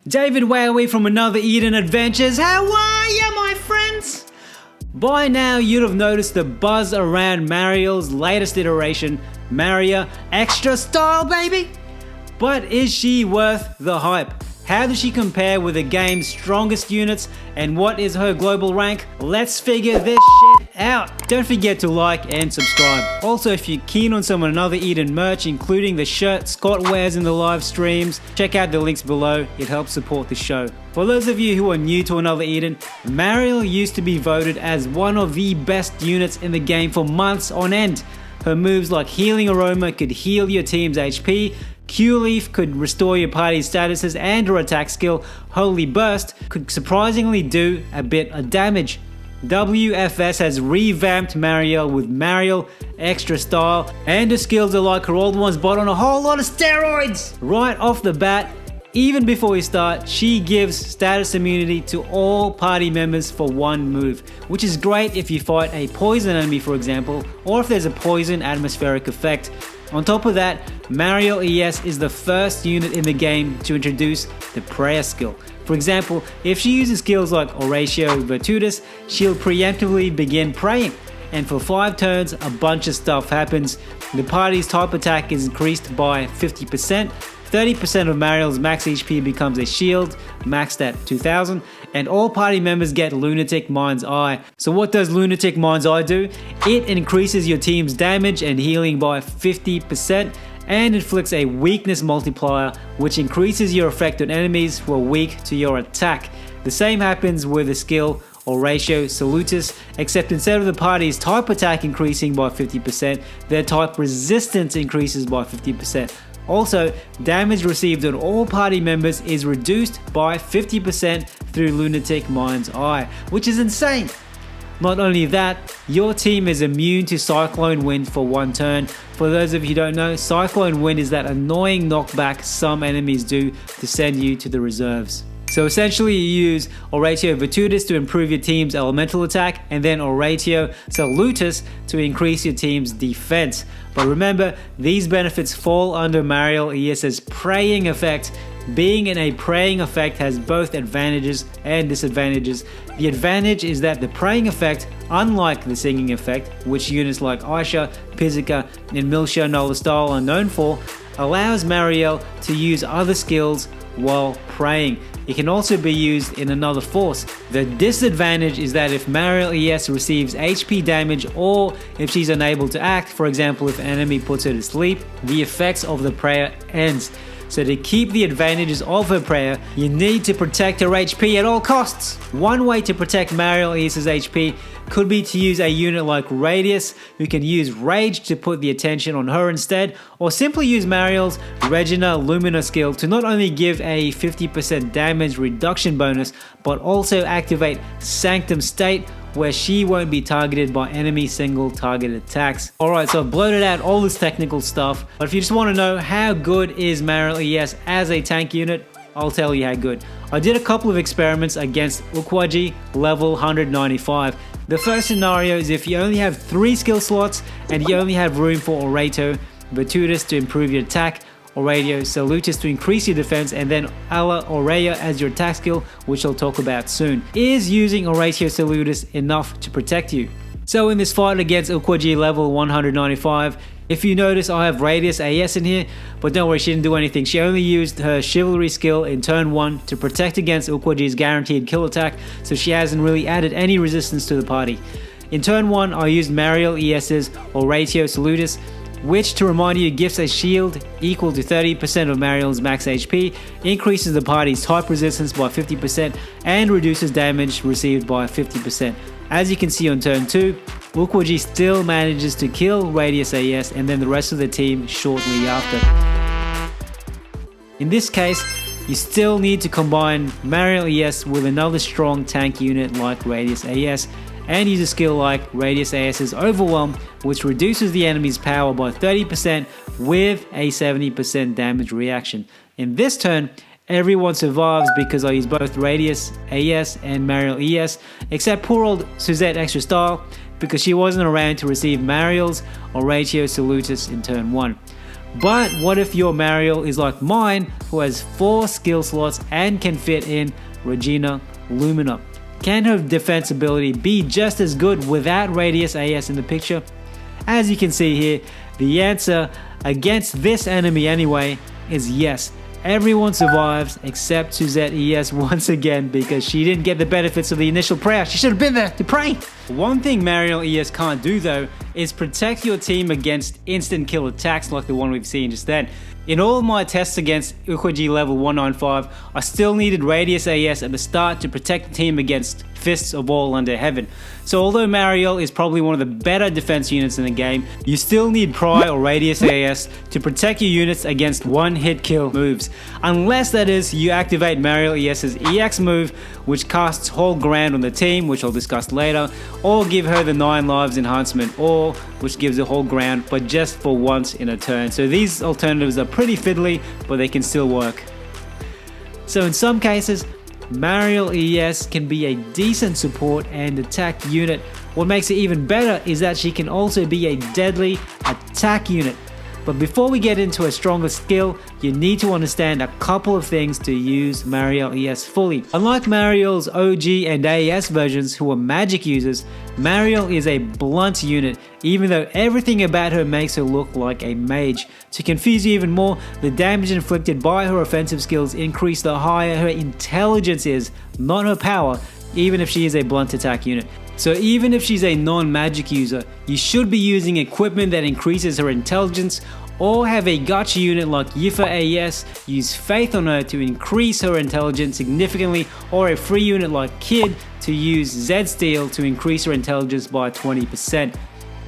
David Whaley from Another Eden Adventures. How are ya, my friends? By now, you'd have noticed the buzz around Mariel's latest iteration, Mariel Extra Style, baby. But is she worth the hype? How does she compare with the game's strongest units, and what is her global rank? Let's figure this shit out. Don't forget to like and subscribe. Also, if you're keen on some Another Eden merch, including the shirt Scott wears in the live streams, check out the links below. It helps support the show. For those of you who are new to Another Eden, Mariel used to be voted as one of the best units in the game for months on end. Her moves like Healing Aroma could heal your team's HP, Q-Leaf could restore your party's statuses, and her attack skill, Holy Burst, could surprisingly do a bit of damage. WFS has revamped Mariel with Mariel Extra Style, and her skills are like her old ones but on a whole lot of steroids! Right off the bat, even before we start, she gives status immunity to all party members for one move, which is great if you fight a poison enemy, for example, or if there's a poison atmospheric effect. On top of that, Mariel ES is the first unit in the game to introduce the prayer skill. For example, if she uses skills like Oratio Virtutis, she'll preemptively begin praying. And for 5 turns, a bunch of stuff happens. The party's type attack is increased by 50%. 30% of Mariel's max HP becomes a shield, maxed at 2000, and all party members get Lunatic Mind's Eye. So what does Lunatic Mind's Eye do? It increases your team's damage and healing by 50% and inflicts a weakness multiplier, which increases your effect on enemies who are weak to your attack. The same happens with the skill Oratio Salutis, except instead of the party's type attack increasing by 50%, their type resistance increases by 50%. Also, damage received on all party members is reduced by 50% through Lunatic Mind's Eye, which is insane. Not only that, your team is immune to Cyclone Wind for 1 turn. For those of you who don't know, Cyclone Wind is that annoying knockback some enemies do to send you to the reserves. So essentially you use Oratio Virtutis to improve your team's elemental attack, and then Oratio Salutis to increase your team's defense. But remember, these benefits fall under Mariel ES's praying effect. Being in a praying effect has both advantages and disadvantages. The advantage is that the praying effect, unlike the singing effect, which units like Aisha, Pizzica, and Milsha Nullistyle are known for, allows Mariel to use other skills while praying. It can also be used in another force. The disadvantage is that if Mariel ES receives HP damage, or if she's unable to act, for example if an enemy puts her to sleep, the effects of the prayer ends. So to keep the advantages of her prayer, you need to protect her HP at all costs. One way to protect Mariel ES's HP could be to use a unit like Radius, who can use Rage to put the attention on her instead, or simply use Mariel's Regina Lumina skill to not only give a 50% damage reduction bonus, but also activate Sanctum State, where she won't be targeted by enemy single target attacks. Alright, so I've bloated out all this technical stuff, but if you just want to know how good is Mariel ES as a tank unit, I'll tell you how good. I did a couple of experiments against Ukwaji level 195. The first scenario is if you only have 3 skill slots and you only have room for Oratio Virtutis to improve your attack, Oratio Salutis to increase your defense, and then Ala Aurea as your attack skill, which I'll talk about soon. Is using Oratio Salutis enough to protect you? So in this fight against Ukwaji level 195, if you notice I have Radius AS in here, but don't worry, she didn't do anything. She only used her Chivalry skill in turn 1 to protect against Ukwaji's guaranteed kill attack, so she hasn't really added any resistance to the party. In turn 1, I used Mariel ES's Oratio Salutis, which, to remind you, gives a shield equal to 30% of Mariel's max HP, increases the party's type resistance by 50%, and reduces damage received by 50%. As you can see on turn 2, Ukwaji still manages to kill Radius AS and then the rest of the team shortly after. In this case, you still need to combine Mariel ES with another strong tank unit like Radius AS, and use a skill like Radius AS's Overwhelm, which reduces the enemy's power by 30% with a 70% damage reaction. In this turn, everyone survives because I use both Radius AS and Mariel ES, except poor old Suzette Extra Style, because she wasn't around to receive Mariel's Oratio Salutis in turn 1. But what if your Mariel is like mine, who has 4 skill slots and can fit in Regina Lumina? Can her defense ability be just as good without Radius AS in the picture? As you can see here, the answer against this enemy anyway is yes. Everyone survives except Suzette ES once again because she didn't get the benefits of the initial prayer. She should have been there to pray. One thing Mariel ES can't do though is protect your team against instant kill attacks like the one we've seen just then. In all of my tests against Ukoji level 195, I still needed Radius AS at the start to protect the team against Fists of All Under Heaven. So although Mariel is probably one of the better defense units in the game, you still need Pry or Radius AS to protect your units against one-hit kill moves. Unless that is, you activate Mariel ES's EX move, which casts Hold Ground on the team, which I'll discuss later, or give her the 9 lives enhancement, or which gives her Hold Ground, but just for once in a turn. So these alternatives are pretty fiddly, but they can still work. So in some cases, Mariel ES can be a decent support and attack unit. What makes it even better is that she can also be a deadly attack unit. But before we get into a stronger skill, you need to understand a couple of things to use Mariel ES fully. Unlike Mariel's OG and AES versions who are magic users, Mariel is a blunt unit, even though everything about her makes her look like a mage. To confuse you even more, the damage inflicted by her offensive skills increase the higher her intelligence is, not her power, even if she is a blunt attack unit. So even if she's a non-magic user, you should be using equipment that increases her intelligence, or have a gacha unit like Yifa AES use Faith on her to increase her intelligence significantly, or a free unit like Kid to use Zed Steel to increase her intelligence by 20%.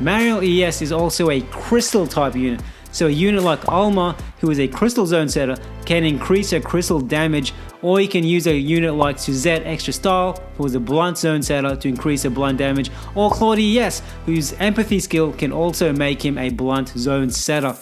Mariel ES is also a crystal type unit, so a unit like Alma, who is a crystal zone setter, can increase her crystal damage, or you can use a unit like Suzette Extra Style, who is a blunt zone setter, to increase her blunt damage, or Claude ES, whose empathy skill can also make him a blunt zone setter.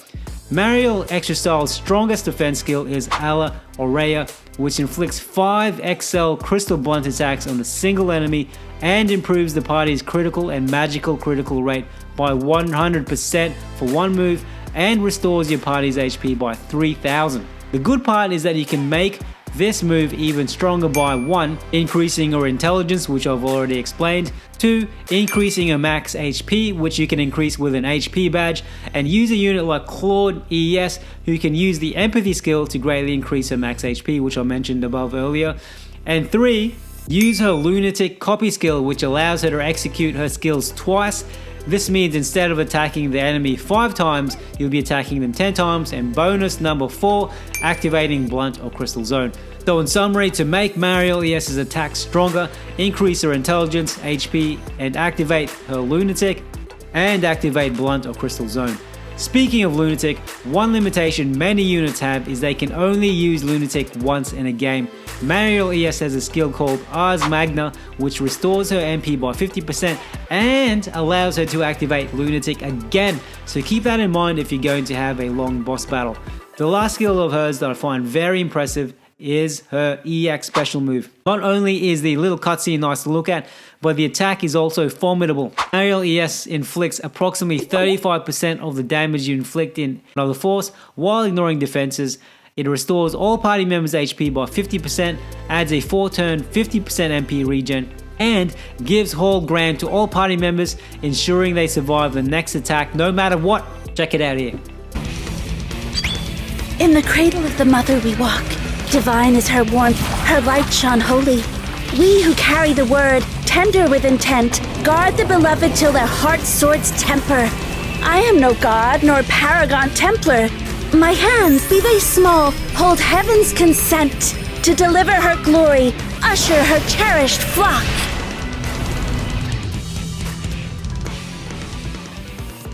Mariel Extra Style's strongest defense skill is Ala Aurea, which inflicts 5 XL crystal blunt attacks on a single enemy and improves the party's critical and magical critical rate by 100% for one move, and restores your party's HP by 3000. The good part is that you can make this move even stronger by 1, increasing her intelligence, which I've already explained, 2, increasing her max HP, which you can increase with an HP badge, and use a unit like Claude ES, who can use the empathy skill to greatly increase her max HP, which I mentioned above earlier, and 3, use her lunatic copy skill, which allows her to execute her skills twice. This means instead of attacking the enemy 5 times, you'll be attacking them 10 times, and bonus number 4, activating Blunt or Crystal Zone. So in summary, to make Mariel ES's attack stronger, increase her intelligence, HP, and activate her Lunatic, and activate Blunt or Crystal Zone. Speaking of Lunatic, one limitation many units have is they can only use Lunatic once in a game. Mariel ES has a skill called Ars Magna, which restores her MP by 50% and allows her to activate Lunatic again, so keep that in mind if you're going to have a long boss battle. The last skill of hers that I find very impressive is her EX special move. Not only is the little cutscene nice to look at, but the attack is also formidable. Mariel ES inflicts approximately 35% of the damage you inflict in another force while ignoring defenses. It restores all party members' HP by 50%, adds a 4-turn 50% MP regen, and gives Hold Ground to all party members, ensuring they survive the next attack no matter what. Check it out here. In the cradle of the mother we walk. Divine is her warmth, her light shone holy. We who carry the word, tender with intent, guard the beloved till their heart's swords temper. I am no god nor paragon templar. My hands, be they small, hold heaven's consent to deliver her glory, usher her cherished flock.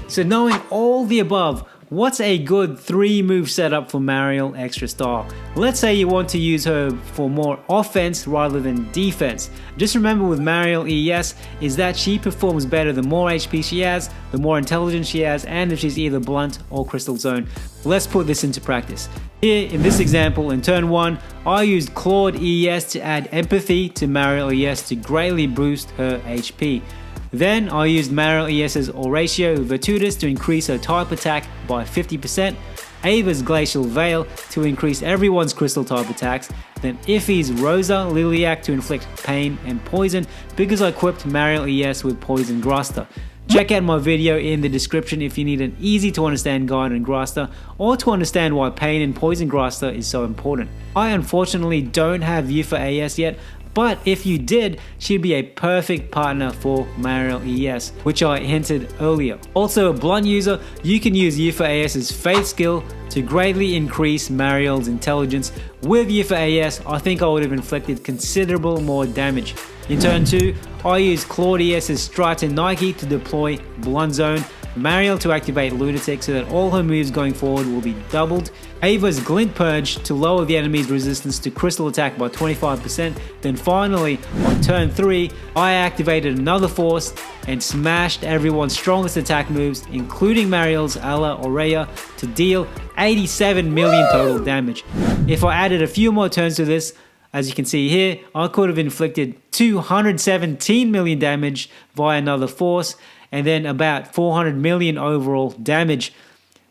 So knowing all the above, what's a good 3-move setup for Mariel Extra Style? Let's say you want to use her for more offense rather than defense. Just remember with Mariel ES is that she performs better the more HP she has, the more intelligence she has, and if she's either blunt or crystal zone. Let's put this into practice. Here in this example, in turn 1, I used Claude ES to add empathy to Mariel ES to greatly boost her HP. Then I used Mariel ES's Oratio Virtutis to increase her type attack by 50%. Ava's Glacial Veil to increase everyone's crystal type attacks, then Iffy's Rosa Liliac to inflict pain and poison because I equipped Mariel ES with Poison Graster. Check out my video in the description if you need an easy to understand guide on Graster or to understand why pain and Poison Graster is so important. I unfortunately don't have Yufa AS yet, but if you did, she'd be a perfect partner for Mariel ES, which I hinted earlier. Also a blunt user, you can use Yufa AS's Faith skill to greatly increase Mariel's intelligence. With Yufa AS, I think I would have inflicted considerable more damage. In turn 2, I used Claudius's Striton Nike to deploy Blunt Zone, Mariel to activate Lunatic so that all her moves going forward will be doubled, Ava's Glint Purge to lower the enemy's resistance to crystal attack by 25%, then finally, on turn 3, I activated another force and smashed everyone's strongest attack moves, including Mariel's Ala Aurea, to deal 87 million total damage. If I added a few more turns to this, as you can see here, I could have inflicted 217 million damage via another force, and then about 400 million overall damage.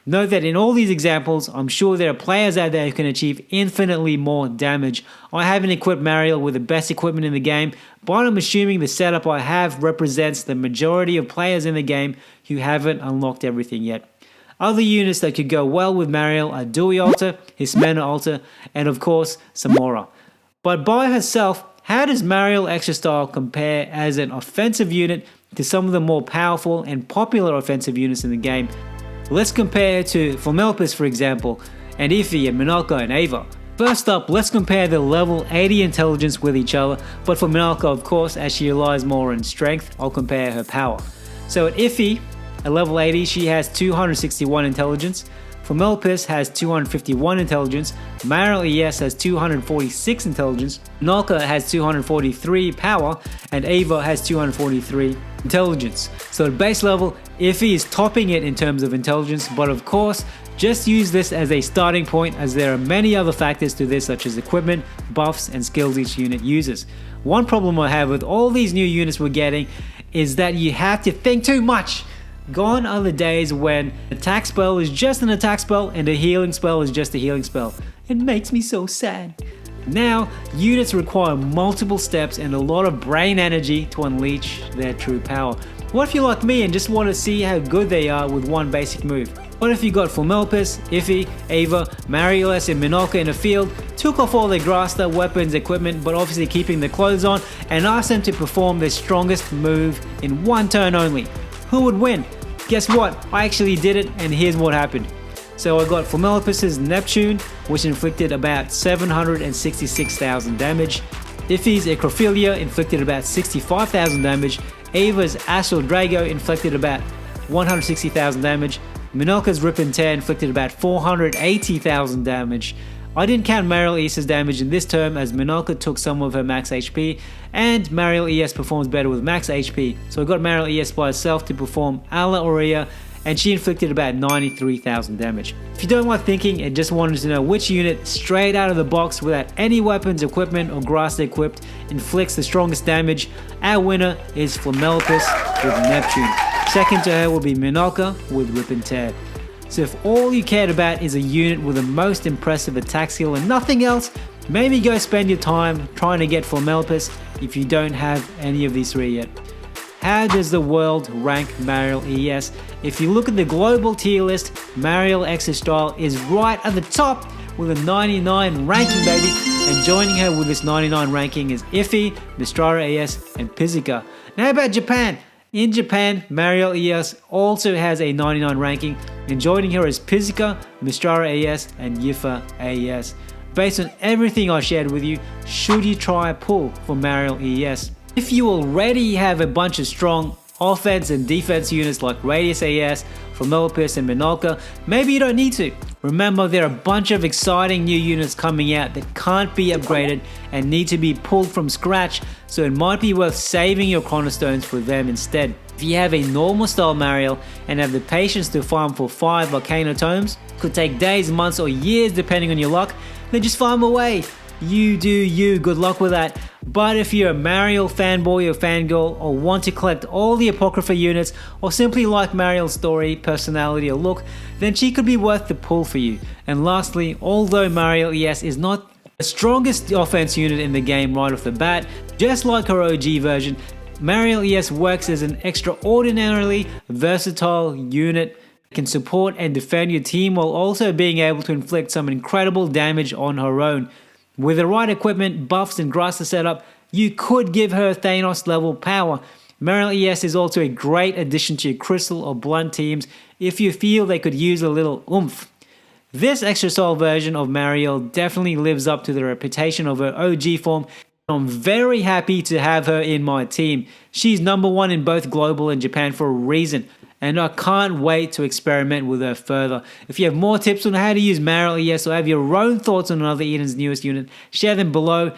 Note that in all these examples, I'm sure there are players out there who can achieve infinitely more damage. I haven't equipped Mariel with the best equipment in the game, but I'm assuming the setup I have represents the majority of players in the game who haven't unlocked everything yet. Other units that could go well with Mariel are Dewey Alta, Hismena Alta, and of course, Samora. But by herself, how does Mariel Extra Style compare as an offensive unit to some of the more powerful and popular offensive units in the game? Let's compare to Flamelpis, for example, and Iffy and Minolka and Ava. First up, let's compare the level 80 intelligence with each other, but for Minolka, of course, as she relies more on strength, I'll compare her power. So at Iffy, at level 80, she has 261 intelligence, Flamelpis has 251 intelligence, Mariel ES has 246 intelligence, Minolka has 243 power, and Ava has 243 intelligence. So at base level, Iffy is topping it in terms of intelligence, but of course, just use this as a starting point as there are many other factors to this such as equipment, buffs, and skills each unit uses. One problem I have with all these new units we're getting is that you have to think too much. Gone are the days when an attack spell is just an attack spell and a healing spell is just a healing spell. It makes me so sad. Now, units require multiple steps and a lot of brain energy to unleash their true power. What if you're like me and just want to see how good they are with one basic move? What if you got Flamelpis, Iffy, Ava, Mariel ES, and Minolka in a field, took off all their Graster, weapons, equipment, but obviously keeping their clothes on, and asked them to perform their strongest move in one turn only? Who would win? Guess what? I actually did it, and here's what happened. So I got Flamelpis' Neptune, which inflicted about 766,000 damage. Iffy's Acrophilia inflicted about 65,000 damage. Ava's Astral Drago inflicted about 160,000 damage. Minolka's Rip and Tear inflicted about 480,000 damage. I didn't count Mariel ES's damage in this term as Minolka took some of her max HP and Mariel ES performs better with max HP, so I got Mariel ES by herself to perform Ala Aurea and she inflicted about 93,000 damage. If you don't like thinking and just wanted to know which unit straight out of the box without any weapons, equipment or Graster equipped inflicts the strongest damage, our winner is Flamelpis with Neptune. Second to her will be Minolka with Rip and Tear. So if all you cared about is a unit with the most impressive attack skill and nothing else, maybe go spend your time trying to get Flamelpis if you don't have any of these three yet. How does the world rank Mariel ES? If you look at the global tier list, Mariel Extra Style is right at the top with a 99 ranking, baby. And joining her with this 99 ranking is Iffy, Mistrara ES, and Pizzica. Now how about Japan? In Japan, Mariel ES also has a 99 ranking, and joining her is Pizzica, Mistrara ES, and Yufa AS. Based on everything I shared with you, should you try a pull for Mariel ES? If you already have a bunch of strong offense and defense units like Radius AS, Flamelpis, and Minolka, maybe you don't need to. Remember, there are a bunch of exciting new units coming out that can't be upgraded and need to be pulled from scratch, so it might be worth saving your Chronostones for them instead. If you have a normal style Mariel and have the patience to farm for 5 Volcano Tomes, could take days, months, or years depending on your luck, then just farm away. You do you, good luck with that. But if you're a Mariel fanboy or fangirl, or want to collect all the Apocrypha units, or simply like Mariel's story, personality, or look, then she could be worth the pull for you. And lastly, although Mariel ES is not the strongest offense unit in the game right off the bat, just like her OG version, Mariel ES works as an extraordinarily versatile unit, can support and defend your team while also being able to inflict some incredible damage on her own. With the right equipment, buffs and grass to set up, you could give her Thanos level power. Mariel ES is also a great addition to your crystal or blunt teams if you feel they could use a little oomph. This extra style version of Mariel definitely lives up to the reputation of her OG form. I'm very happy to have her in my team. She's number one in both global and Japan for a reason, and I can't wait to experiment with her further. If you have more tips on how to use Mariel ES or have your own thoughts on another Eden's newest unit, share them below.